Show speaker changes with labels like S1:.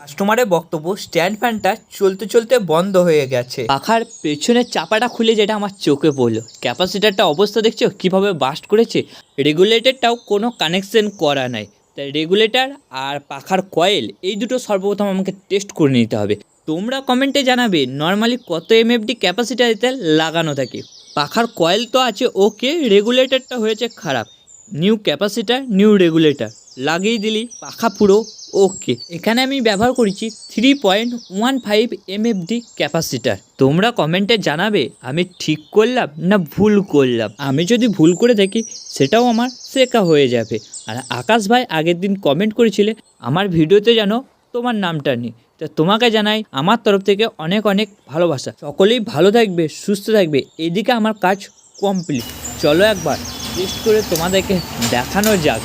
S1: কাস্টমারের বক্তব্য স্ট্যান্ড ফ্যানটা চলতে চলতে বন্ধ হয়ে গেছে। পাখার পেছনের চাপাটা খুলে যেটা আমার চোখে পড়লো, ক্যাপাসিটারটা অবস্থা দেখছো কিভাবে বাস্ট করেছে। রেগুলেটরটাও কোনো কানেকশন করা নাই। তাই রেগুলেটর আর পাখার কয়েল এই দুটো সর্বপ্রথম আমাকে টেস্ট করে নিতে হবে। তোমরা কমেন্টে জানাবে নর্মালি কত এমএফডি ক্যাপাসিটার এতে লাগানো থাকে। পাখার কয়েল তো আছে ওকে, রেগুলেটরটা হয়েছে খারাপ। নিউ ক্যাপাসিটার নিউ রেগুলেটর লাগিয়ে দিলি পাখা পুরো ওকে। এখানে আমি ব্যবহার করেছি 3.15 এমএফডি ক্যাপাসিটার। তোমরা কমেন্টে জানাবে আমি ঠিক করলাম না ভুল করলাম। আমি যদি ভুল করে থাকি সেটাও আমার শেখা হয়ে যাবে। আর আকাশ ভাই আগের দিন কমেন্ট করেছিলে আমার ভিডিওতে যেন তোমার নামটা নেই। তো তোমাকে জানাই আমার তরফ থেকে অনেক অনেক ভালোবাসা। সকলেই ভালো থাকবে, সুস্থ থাকবে। এদিকে আমার কাজ কমপ্লিট। চলো একবার টেস্ট করে তোমাদেরকে দেখানো যাক।